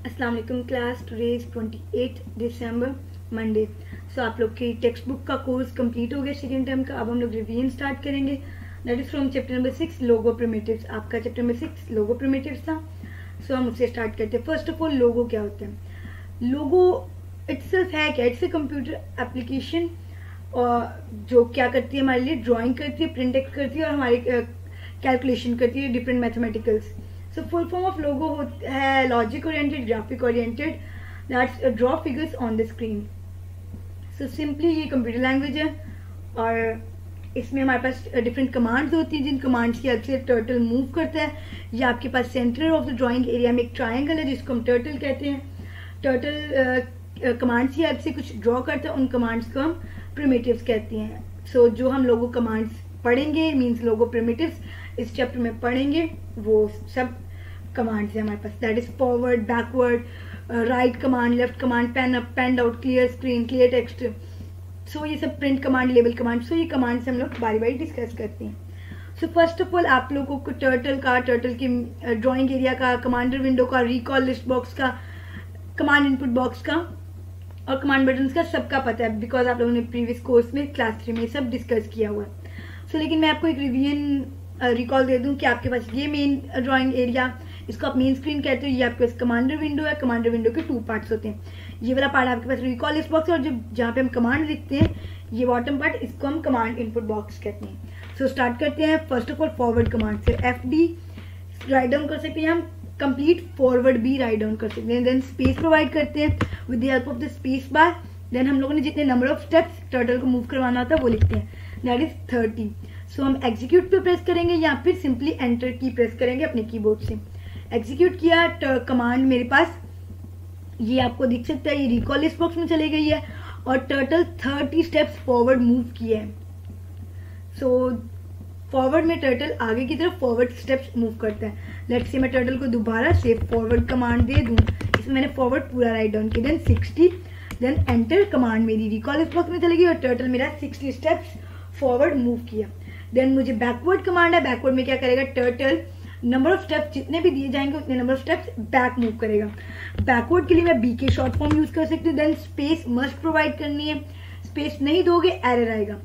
अस्सलाम वालेकुम class, today is 28 December Monday. So आप लोग की टेक्स्ट बुक का कोर्स कंप्लीट हो गया सेकेंड टर्म का। अब हम लोग रिवीजन स्टार्ट करेंगे, that is from chapter number 6 Logo primitives. आपका चैप्टर नंबर 6 लोगो प्रिमिटिव्स था। सो हम उससे स्टार्ट करते हैं। फर्स्ट ऑफ ऑल लोगो क्या होता है? लोगो इटसेल्फ है क्या? इट्स ए कंप्यूटर एप्लीकेशन जो क्या करती है, हमारे लिए ड्राइंग करती है, प्रिंट करती है और हमारी कैलकुलेशन करती है different mathematicals. So full form of Logo है logic oriented, graphic oriented, that's draw figures on the screen. So simply ये कंप्यूटर लैंग्वेज है और इसमें हमारे पास डिफरेंट कमांड्स होती हैं, जिन कमांड्स की हेल्प से टर्टल मूव करता है। ये आपके पास centre of the drawing area में एक ट्राइंगल है जिसको हम टर्टल कहते हैं। टर्टल कमांड्स की हेल्प से कुछ ड्रॉ करता है, उन कमांड्स को हम प्रिमिटिव्स कहते हैं। सो जो हम लोगो कमांड्स पढ़ेंगे मीन्स लोगो प्रिमिटिव्स इस चैप्टर में पढ़ेंगे, वो सब कमांड्स है हमारे पास, that is forward, backward, right command, left command, pen up, pen out, clear screen, clear text. So ये सब print command, label command. So ये कमांड से हम लोग बारी बारी डिस्कस करते हैं। सो फर्स्ट ऑफ ऑल आप लोगों को टर्टल की ड्राइंग एरिया का, कमांडर विंडो का, रिकॉल लिस्ट बॉक्स का, कमांड इनपुट बॉक्स का और कमांड बटन्स का सबका पता है, बिकॉज आप लोगों ने प्रीवियस कोर्स में क्लास 3 में सब डिस्कस किया हुआ है। सो लेकिन मैं आपको एक रिवीजन रिकॉल दे दूं कि आपके पास ये मेन ड्राइंग एरिया, इसको आप मेन स्क्रीन कहते हो, ये आपके पास कमांडर विंडो है। कमांडर विंडो के 2 पार्ट्स होते हैं। ये वाला पार्ट आपके पास रिकॉल लिस्ट बॉक्स है और जहाँ पे हम कमांड लिखते हैं ये बॉटम पार्ट, इसको हम कमांड इनपुट बॉक्स कहते हैं। सो स्टार्ट करते हैं first of all forward command से। FD राइट डाउन कर सकते हैं हम, कंप्लीट फॉरवर्ड भी राइट डाउन कर सकते हैं। देन स्पेस प्रोवाइड करते हैं with the help of the space bar. Then हम लोगों ने जितने नंबर ऑफ स्टेप्स टर्टल को मूव करवाना होता है वो लिखते हैं, दैट इज 30। सो हम एग्जीक्यूट पे प्रेस करेंगे या फिर सिंपली एंटर की प्रेस करेंगे अपने कीबोर्ड से। एग्जीक्यूट किया, कमांड मेरे पास ये आपको दिख सकता है, ये रिकॉल लिस्ट बॉक्स में चली गई है और टर्टल 30 स्टेप्स फॉरवर्ड मूव किए हैं। सो फॉरवर्ड में टर्टल आगे की तरफ फॉरवर्ड स्टेप्स मूव करता है। लेट्स से मैं टर्टल को दोबारा से फॉरवर्ड कमांड दे दूं, इसमें मैंने फॉरवर्ड पूरा राइट डाउन किया, देन 60, देन एंटर कमांड मेरी रिकॉल लिस्ट बॉक्स में चली गई और टर्टल मेरा 60 स्टेप्स फॉरवर्ड मूव किया। देन मुझे बैकवर्ड कमांड है, बैकवर्ड में क्या करेगा, टर्टल नंबर ऑफ स्टेप्स जितने भी दिए जाएंगे उतने number of steps back move करेगा। बैकवर्ड के लिए मैं BK शॉर्ट फॉर्म यूज कर सकती हूँ। देन स्पेस मस्ट प्रोवाइड करनी है, स्पेस नहीं दोगे एरर आएगा।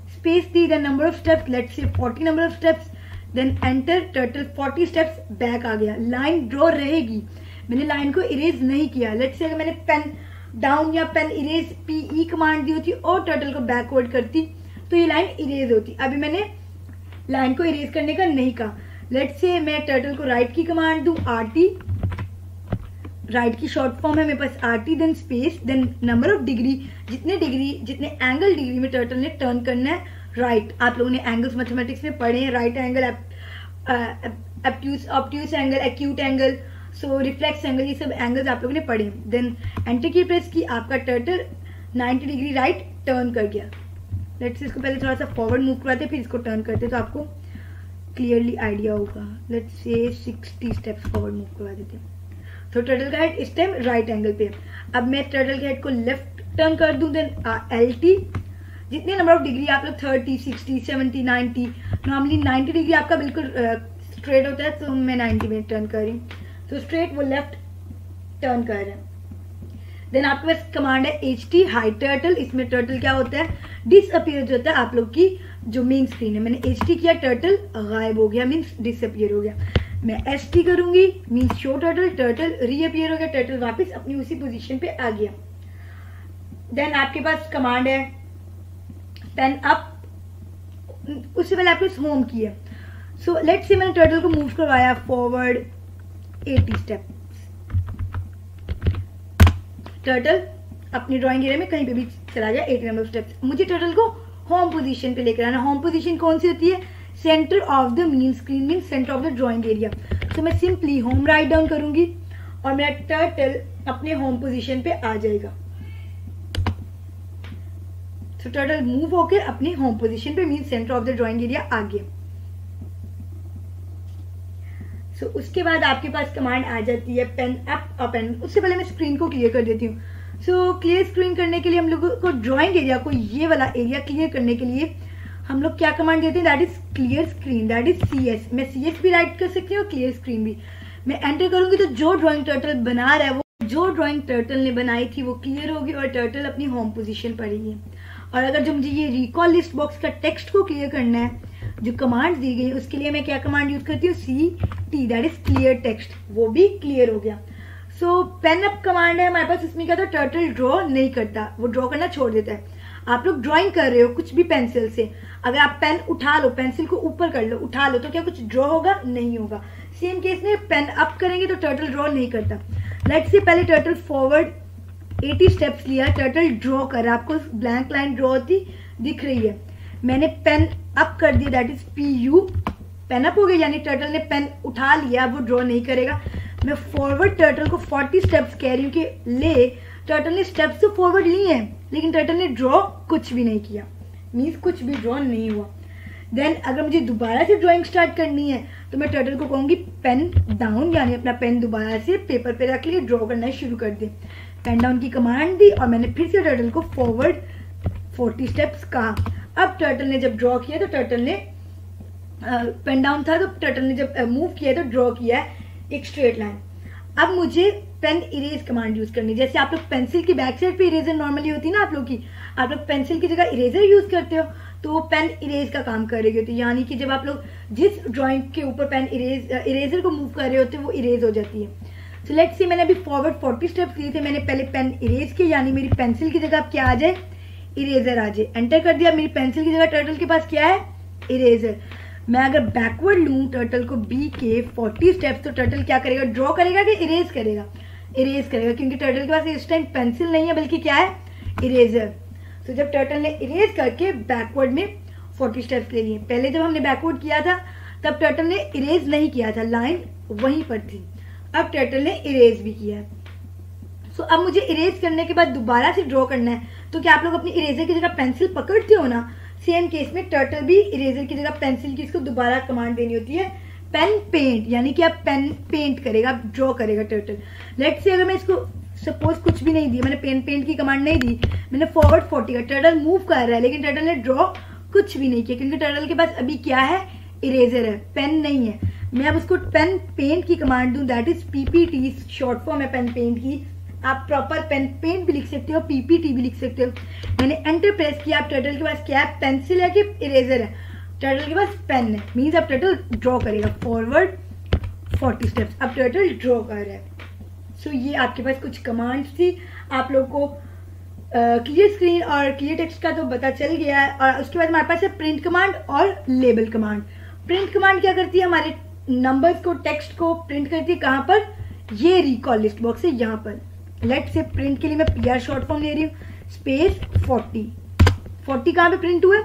स्पेस दी, then number of steps, let's say 40 number of steps, then enter, turtle 40 steps back आ गया। लाइन ड्रॉ रहेगी, मैंने लाइन को इरेज नहीं किया। लेट्स से अगर मैंने पेन डाउन या पेन इरेज PE कमांड दी होती और टर्टल को बैकवर्ड करती तो ये लाइन इरेज होती। अभी मैंने लाइन को इरेज करने का नहीं कहा। लेट्स से मैं टर्टल को राइट की कमांड दूं, RT, राइट की शॉर्ट फॉर्म है मेरे पास RT, then space, then number of degree, जितने एंगल डिग्री में टर्टल ने टर्न करना है राइट। आप लोगों ने एंगल्स मैथमेटिक्स में पढ़े हैं, right angle, obtuse angle, acute angle, so reflex angle, ये सब एंगल्स आप लोगों ने पढ़े हैं। देन एंटर की प्रेस की, आपका टर्टल 90 डिग्री राइट टर्न कर गया। लेट्स से इसको पहले थोड़ा सा फॉरवर्ड मूव करवाते फिर इसको टर्न करते तो आपको क्लियरली आइडिया होगा। Let's say 60 steps forward move करवा देते हैं। तो टर्टल का हेड इस टाइम राइट एंगल पे। अब मैं टर्टल के हेड को लेफ्ट टर्न कर दूं, देन LT, जितने नंबर ऑफ डिग्री आप लोग 30, 60, 70, 90, नॉर्मली 90 डिग्री आपका बिल्कुल स्ट्रेट होता है तो मैं 90 में टर्न कर रही हूँ, तो स्ट्रेट वो लेफ्ट टर्न कर रहे हैं। देन आपके पास कमांड है HT हाइड टर्टल। इसमें टर्टल क्या होता है, डिसअपियर जो होता है आप लोग की जो मेन स्क्रीन है। मैंने HT किया, टर्टल गायब हो गया मीन्स डिसअपियर हो गया। मैं ST करूंगी means show turtle, turtle reappear हो गया, टर्टल वापस अपनी उसी पोजीशन पे आ गया। देन आपके पास कमांड है पेन अप, उससे पहले आपके पास होम की है। सो लेट्स से मैंने टर्टल को मूव करवाया फॉरवर्ड 80 स्टेप, टर्टल अपनी ड्राइंग एरिया में कहीं पे भी चला गया 80 नंबर ऑफ स्टेप्स। मुझे टर्टल को होम पोजीशन पे लेकर आना। होम पोजीशन कौन सी होती है, centre of the main screen mean centre of the drawing area. तो मैं सिंपली होम राइट डाउन करूंगी और मेरा टर्टल अपने होम पोजीशन पे आ जाएगा। तो टर्टल मूव होकर अपने होम पोजीशन पे mean centre of the drawing area आ गया। सो उसके बाद आपके पास कमांड आ जाती है पेन अप और पेन। उससे पहले मैं स्क्रीन को क्लियर कर देती हूँ। सो क्लियर स्क्रीन करने के लिए हम लोगों को ड्राइंग एरिया को, ये वाला एरिया क्लियर करने के लिए हम लोग क्या कमांड देते हैं, that is clear screen, that is CS। मैं CS भी राइट कर सकती हूँ और क्लियर स्क्रीन भी। मैं एंटर करूंगी तो जो ड्राइंग टर्टल बना रहा है वो जो ड्राइंग टर्टल ने बनाई थी वो क्लियर होगी और टर्टल अपनी होम पोजीशन पर ही है। और अगर जो मुझे ये रिकॉल लिस्ट बॉक्स का टेक्स्ट को क्लियर करना है, जो कमांड दी गई, उसके लिए मैं क्या कमांड यूज करती हूँ, CT, that is clear text, वो भी क्लियर हो गया। सो पेन अप कमांड है हमारे पास, इसमें क्या था, टर्टल ड्रॉ नहीं करता, वो ड्रॉ करना छोड़ देता है। आप लोग ड्राइंग कर रहे हो कुछ भी पेंसिल से, अगर आप पेन उठा लो, पेंसिल को ऊपर कर लो, उठा लो, तो क्या कुछ ड्रॉ होगा, नहीं होगा। सेम केस में पेन अप करेंगे तो टर्टल ड्रॉ नहीं करता। लेट्स से पहले टर्टल फॉरवर्ड 80 स्टेप्स लिया, टर्टल ड्रॉ कर, आपको ब्लैंक लाइन ड्रॉ होती दिख रही है। मैंने पेन अप कर दिया, that is PU, pen up हो गया, यानी टर्टल ने पेन उठा लिया, वो ड्रॉ नहीं करेगा। मैं फॉरवर्ड टर्टल को 40 स्टेप्स कह रही हूँ कि ले, टर्टल ने स्टेप्स तो फॉरवर्ड लिए हैं लेकिन टर्टल ने ड्रॉ कुछ भी नहीं किया, मीन्स कुछ भी ड्रॉ नहीं हुआ। देन अगर मुझे दोबारा से ड्राइंग स्टार्ट करनी है तो मैं टर्टल को कहूँगी पेन डाउन, यानी अपना पेन दोबारा से पेपर पे रख लिए, ड्रॉ करना शुरू कर दे। पेन डाउन की कमांड दी और मैंने फिर से टर्टल को फॉरवर्ड 40 स्टेप्स कहा। अब टर्टल ने जब ड्रॉ किया तो टर्टल ने पेन डाउन था, तो टर्टल ने जब मूव किया तो ड्रॉ किया है एक स्ट्रेट लाइन। अब मुझे पेन इरेज कमांड यूज करनी, जैसे आप लोग पेंसिल की बैक साइड पे इरेजर नॉर्मली होती है ना आप लोग की, आप लोग पेंसिल की जगह इरेजर यूज करते हो, तो वो पेन इरेज का काम कर रही होती है, यानी कि जब आप लोग जिस ड्राइंग के ऊपर पेन इरेजर को मूव कर रहे होते हैं वो इरेज हो जाती है। सो लेट्स सी, मैंने अभी फॉरवर्ड 40 स्टेप्स लिए थे, मैंने पहले पेन इरेज किया, यानी मेरी पेंसिल की जगह अब क्या आ जाए, इरेजर आ जाए। एंटर कर दिया, मेरी पेंसिल की जगह टर्टल के पास क्या है, इरेजर। मैं अगर बैकवर्ड लूँ टर्टल को B के 40 स्टेप्स, तो टर्टल क्या करेगा, ड्रॉ करेगा कि इरेज करेगा, इरेज करेगा, क्योंकि टर्टल के पास इस टाइम पेंसिल नहीं है बल्कि क्या है, इरेजर। तो जब टर्टल ने इरेज करके बैकवर्ड में 40 स्टेप्स ले लिए, पहले जब हमने बैकवर्ड किया था तब टर्टल ने इरेज नहीं किया था, लाइन वहीं पर थी, अब टर्टल ने इरेज भी किया है। सो अब मुझे इरेज करने के बाद दोबारा से ड्रॉ करना है, तो क्या आप लोग अपनी इरेजर की जगह पेंसिल पकड़ते हो ना, सेम केस में टर्टल भी इरेजर की जगह पेंसिल की इसको दोबारा कमांड देनी होती है, पेन पेंट, यानी कि आप पेन पेंट करेगा, ड्रॉ करेगा टर्टल। लेट्स से अगर मैं इसको सपोज कुछ भी नहीं दिया, मैंने पेन पेंट की कमांड नहीं दी, मैंने फॉरवर्ड 40 का, टर्टल मूव कर रहा है लेकिन टर्टल ने ड्रॉ कुछ भी नहीं किया, क्योंकि टर्टल के पास अभी क्या है, इरेजर है, पेन नहीं है। मैं अब उसको पेन पेंट की कमांड दूं, that is PPT, short form है पेन पेंट की, आप प्रॉपर पेन पेंट भी लिख सकते हो, PPT भी लिख सकते हो। मैंने एंटर प्रेस किया, आप टर्टल के पास क्या है, पेंसिल है कि इरेजर है, टर्टल के पास पेन है, मीन्स अब टर्टल ड्रॉ करेगा, फॉरवर्ड 40 स्टेप्स, अब टर्टल ड्रॉ कर रहा है। सो ये आपके पास कुछ कमांड्स थी, आप लोग को क्लियर स्क्रीन और क्लियर टेक्स्ट का तो पता चल गया है। और उसके बाद हमारे पास है प्रिंट कमांड और लेबल कमांड। प्रिंट कमांड क्या करती है, हमारे नंबर्स को, टेक्स्ट को प्रिंट करती है, कहाँ पर, ये रिकॉल लिस्ट बॉक्स है यहाँ पर। लेट से प्रिंट के लिए मैं PR शॉर्ट फॉर्म ले रही हूँ, स्पेस 40 कहाँ पे प्रिंट हुआ,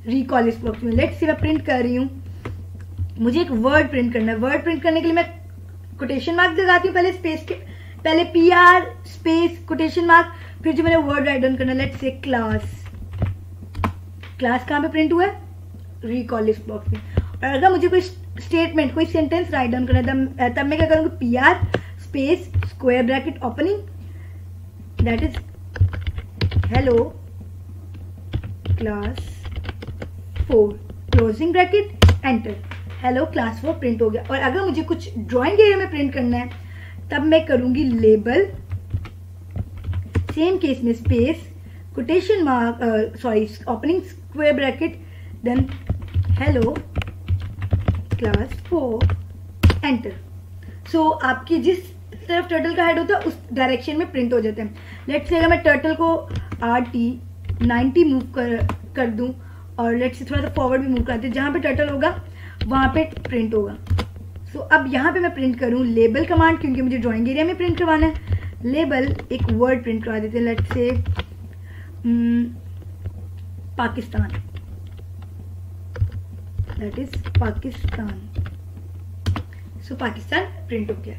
रिकॉल लिस्ट बॉक्स में। लेट से मैं प्रिंट कर रही हूँ, मुझे एक वर्ड प्रिंट करना है, वर्ड प्रिंट करने के लिए मैं कोटेशन मार्क लगाती हूँ, पहले स्पेस के, पहले PR स्पेस कोटेशन मार्क, फिर जो मैंने वर्ड राइट डाउन करना है, लेट्स से क्लास, क्लास कहाँ पे प्रिंट हुआ है, रिकॉल लिस्ट बॉक्स में। और अगर मुझे कोई स्टेटमेंट, कोई सेंटेंस राइट डाउन करना है तब मैं क्या करूँगी, PR space square bracket opening, that is hello class 4, closing bracket, enter, hello class 4 print हो गया। और अगर मुझे कुछ ड्राइंग एरिया में प्रिंट करना है तब मैं करूंगी लेबल, सेम केस में space quotation mark, sorry opening square bracket, then hello class 4, enter. So आपकी जिस तरफ टर्टल का हेड होता है उस डायरेक्शन में प्रिंट हो जाते हैं। लेट्स से अगर मैं टर्टल को RT 90 मूव कर दूं और लेट्स से थोड़ा सा फॉरवर्ड भी मूव करते हैं, जहाँ पे टर्टल होगा वहाँ पे प्रिंट होगा। सो अब यहाँ पे मैं प्रिंट करूँ लेबल कमांड, क्योंकि मुझे ड्राइंग एरिया में प्रिंट करवाना है। लेबल एक वर्ड प्रिंट करवा देते हैं, let's say Pakistan, that is Pakistan. So Pakistan print हो गया।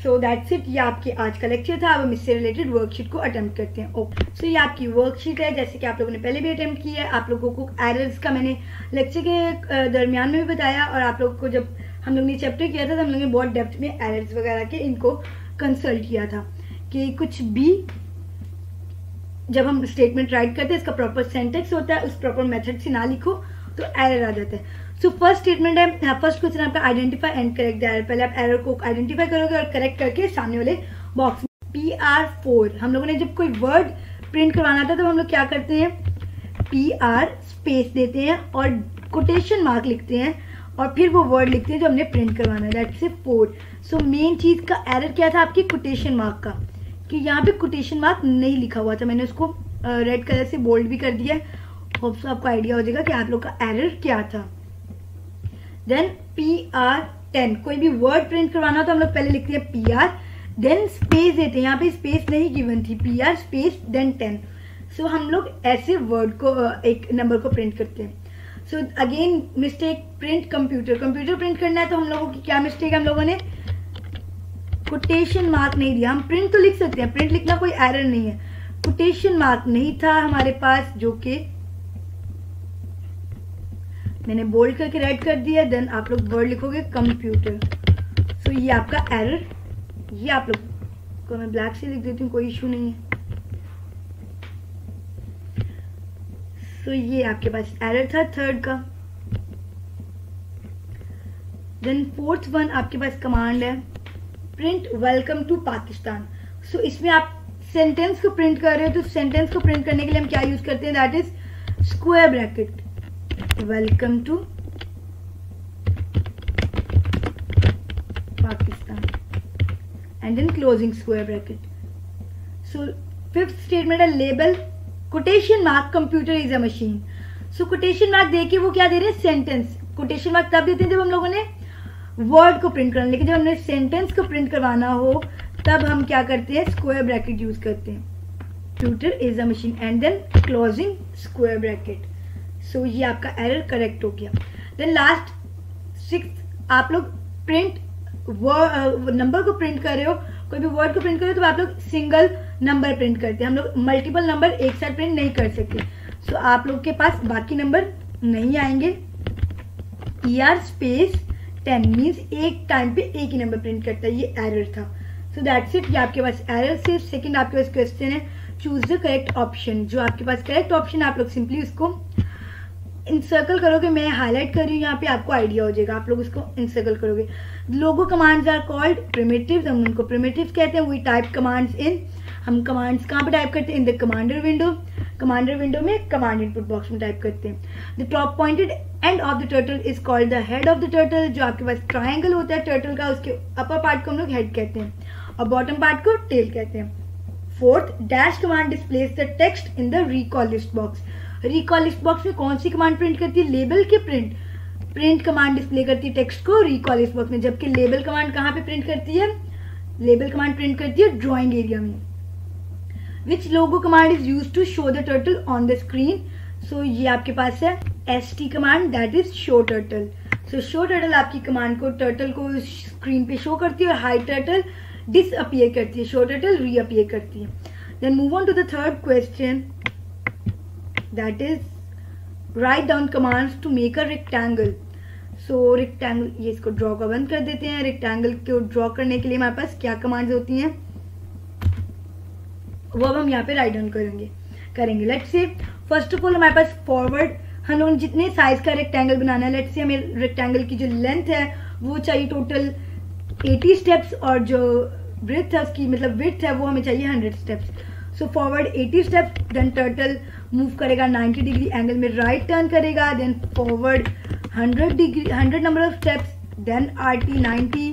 सो दैट्स इट, ये आपके आज का लेक्चर था। अब हम इससे रिलेटेड वर्कशीट को अटेम्प्ट करते हैं। ओके, सो ये आपकी वर्कशीट है, जैसे कि आप लोगों ने पहले भी अटेम्प्ट किया है। आप लोगों को एरर्स का मैंने लेक्चर के दरमियान में भी बताया, और आप लोगों को जब हम लोग ने चैप्टर किया था तो हम लोगों ने बहुत डेप्थ में एरर्स वगैरह के इनको कंसल्ट किया था कि कुछ भी जब हम स्टेटमेंट राइट करते हैं इसका प्रॉपर सेंटेक्स होता है, उस प्रॉपर मेथड से ना लिखो तो एरर आ जाता है। सो फर्स्ट स्टेटमेंट है, फर्स्ट क्वेश्चन आपका identify and correct the error. पहले आप एरर को आइडेंटिफाई करोगे और करेक्ट करके सामने वाले बॉक्स PR4। हम लोगों ने जब कोई वर्ड प्रिंट करवाना था तो हम लोग क्या करते हैं, PR स्पेस देते हैं और कोटेशन मार्क लिखते हैं और फिर वो वर्ड लिखते हैं जो हमने प्रिंट करवाना है, दैट्स ए 4। सो मेन चीज़ का एरर क्या था आपकी कोटेशन मार्क का, कि यहाँ पे कोटेशन मार्क नहीं लिखा हुआ था। मैंने उसको रेड कलर से बोल्ड भी कर दिया है, होप सो आपको आइडिया हो जाएगा कि आप लोग का एरर क्या था। देन PR10, कोई भी वर्ड प्रिंट करवाना हो तो हम लोग पहले लिखते हैं PR, देन स्पेस देते हैं, यहाँ पे स्पेस नहीं गिवन थी, PR स्पेस देन 10। सो हम लोग ऐसे वर्ड को एक नंबर को प्रिंट करते हैं। So again mistake, print computer print करना है तो हम लोगों की क्या मिस्टेक है, हम लोगों ने कोटेशन मार्क नहीं दिया। हम प्रिंट तो लिख सकते हैं, प्रिंट लिखना कोई एरर नहीं है, कोटेशन मार्क नहीं था हमारे पास, जो कि मैंने बोल्ड करके रेड कर दिया। देन आप लोग वर्ड लिखोगे कंप्यूटर। सो ये आपका एरर, ये आप लोग को मैं ब्लैक से लिख देती हूँ, कोई इशू नहीं है। सो ये आपके पास एरर था थर्ड का। देन फोर्थ वन आपके पास कमांड है प्रिंट वेलकम टू पाकिस्तान। सो इसमें आप सेंटेंस को प्रिंट कर रहे हो, तो सेंटेंस को प्रिंट करने के लिए हम क्या यूज करते हैं, that is square bracket, welcome to Pakistan and then closing square bracket. So fifth statement है label quotation mark computer is a machine. So quotation mark देके वो क्या दे रहे हैं, सेंटेंस। कोटेशन मार्क तब देते हैं जब हम लोगों ने वर्ड को प्रिंट करना, लेकिन जब हमने सेंटेंस को प्रिंट करवाना हो तब हम क्या करते हैं, स्क्वायर ब्रैकेट यूज करते हैं, computer is a machine and then closing square bracket. So ये आपका एरर करेक्ट हो गया। देन लास्ट सिक्स, आप लोग प्रिंट नंबर को प्रिंट कर रहे हो, कोई भी वर्ड को प्रिंट कर रहे हो तो आप लोग सिंगल नंबर प्रिंट करते हैं, हम लोग मल्टीपल नंबर एक साथ प्रिंट नहीं कर सकते। सो आप लोग के पास बाकी नंबर नहीं आएंगे। ER स्पेस 10 मीन्स एक टाइम पे एक ही नंबर प्रिंट करता है, ये एरर था। सो दैट्स इट, ये आपके पास एरर से। सेकंड आपके पास क्वेश्चन है चूज द करेक्ट ऑप्शन। जो आपके पास करेक्ट ऑप्शन है आप लोग सिंपली उसको इंसर्कल करोगे, मैं हाईलाइट कर रही हूँ यहाँ पे, आपको आइडिया हो जाएगा, आप लोग उसको इंसर्कल करोगे। लोगो कमांड्स आर कॉल्ड प्रिमिटिव्स, हम उनको प्रिमिटिव्स कहते हैं। वी टाइप कमांड्स इन, हम कमांड्स कहाँ पे टाइप करते हैं, in the commander window. Commander window में कमांड इनपुट बॉक्स में टाइप करते हैं। The top pointed end of the turtle is called the head of the turtle. जो आपके पास ट्राइंगल होता है टर्टल का, उसके अपर पार्ट को हम लोग हेड कहते हैं और बॉटम पार्ट को टेल कहते हैं। Fourth, dash command displace the text in the recall list box. Recall list box में कौन सी कमांड प्रिंट करती है, लेबल के प्रिंट कमांड डिस्प्ले करती है टेक्स्ट को रिकॉल लिस्ट बॉक्स में, जबकि लेबल कमांड कहाँ पे प्रिंट करती है, लेबल कमांड प्रिंट करती है ड्राइंग एरिया में। Which Logo command is use to show the turtle on the screen. So ये आपके पास है ST command, that is show turtle. So show turtle आपकी कमांड को टर्टल को स्क्रीन पे शो करती है और हाइड टर्टल डिसअपियर करती है, शो टर्टल रीअपियर करती है। Then move on to the third question, that is write down commands to make a rectangle. So rectangle, ये इसको ड्रॉ का बंद कर देते हैं। रेक्टेंगल को ड्रॉ करने के लिए हमारे पास क्या कमांड्स होती हैं वो अब हम यहाँ पे राइट डाउन करेंगे। Let's say first of all हमारे पास फॉरवर्ड, हम लोग जितने साइज का रेक्टेंगल बनाना है, लेट्स से हमें रेक्टेंगल की जो लेंथ है वो चाहिए टोटल 80 स्टेप्स और जो ब्रेथ है उसकी मतलब विड्थ है वो हमें चाहिए 100 steps. So forward 80 steps, then turtle move करेगा 90 डिग्री एंगल में राइट टर्न करेगा, then forward 100 number of steps, then RT 90,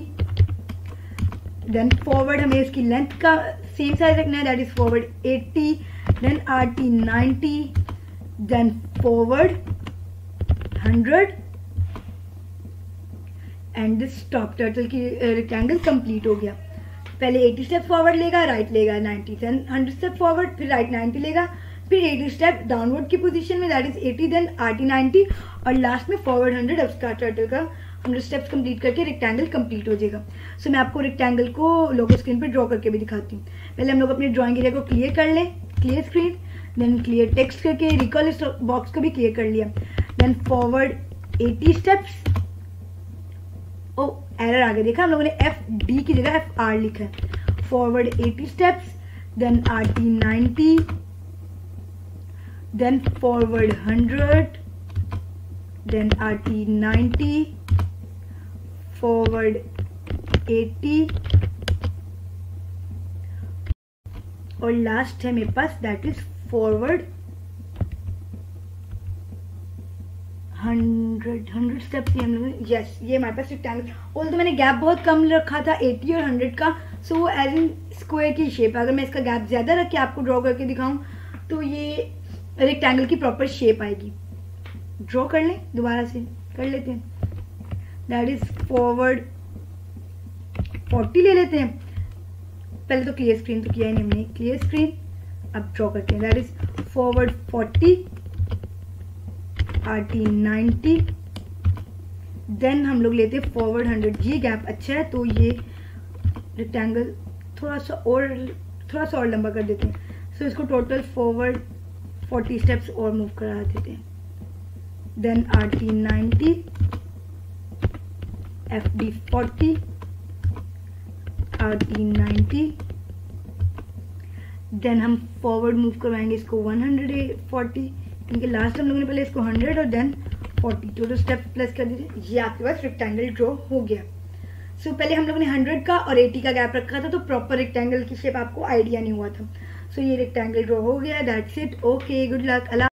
then forward हमें इसकी लेंथ का सेम साइज रखना है, that is forward 80, then RT 90, then forward 100 and this stop. Turtle की rectangle complete हो गया। पहले 80 स्टेप फॉरवर्ड लेगा, राइट लेगा 90, देन 100 स्टेप फॉरवर्ड, फिर राइट 90 लेगा, फिर 80 स्टेप डाउनवर्ड की पोजीशन में, दैट इज 80, देन RT 90 और लास्ट में फॉरवर्ड 100। अब उसका टर्टल का 100 स्टेप्स कंप्लीट करके रेक्टेंगल कंप्लीट हो जाएगा। सो मैं आपको रेक्टेंगल को लोगो स्क्रीन पे ड्रॉ करके भी दिखाती हूँ। पहले हम लोग अपने ड्राइंग एरिया को क्लियर कर लें, clear screen, then clear text करके रिकॉल लिस्ट बॉक्स को भी क्लियर कर लिया, then forward 80 steps. Oh error आ गया, देखा हम लोगों ने FD की जगह FR लिखा है। Forward 80 steps, then RT 90, then forward 100, then RT 90, forward 80, और लास्ट है मेरे पास, दैट इज फॉरवर्ड 100 स्टेप्स हम लोग। यस, ये हमारे पास रेक्टेंगल। और तो मैंने गैप बहुत कम रखा था 80 और 100 का, सो एज इन स्क्वायर की शेप। अगर मैं इसका गैप ज़्यादा रख के आपको ड्रॉ करके दिखाऊं तो ये रेक्टेंगल की प्रॉपर शेप आएगी। ड्रॉ कर लें, दोबारा से कर लेते हैं। दैट इज फॉरवर्ड 40 ले लेते हैं। पहले तो क्लियर स्क्रीन तो किया ही नहीं हमने, क्लियर स्क्रीन। अब ड्रॉ करते हैं। That is forward 40 RT 90। Then हम लोग लेते हैं फॉरवर्ड 100। ये गैप अच्छा है तो ये रेक्टेंगल थोड़ा सा और लंबा कर देते हैं। सो इसको टोटल फॉरवर्ड 40 स्टेप्स और मूव करा देते हैं। Then RT 90, FD 40, RT 90। Then हम फॉरवर्ड मूव करवाएंगे इसको 140, क्योंकि लास्ट हम लोगों ने पहले इसको 100 और देन 40 टोटल स्टेप प्लस कर दीजिए। ये आपके पास रेक्टेंगल ड्रॉ हो गया। सो पहले हम लोगों ने 100 का और 80 का गैप रखा था तो प्रॉपर रेक्टेंगल की शेप आपको आइडिया नहीं हुआ था। सो ये रेक्टेंगल ड्रॉ हो गया। That's it. Okay, good luck.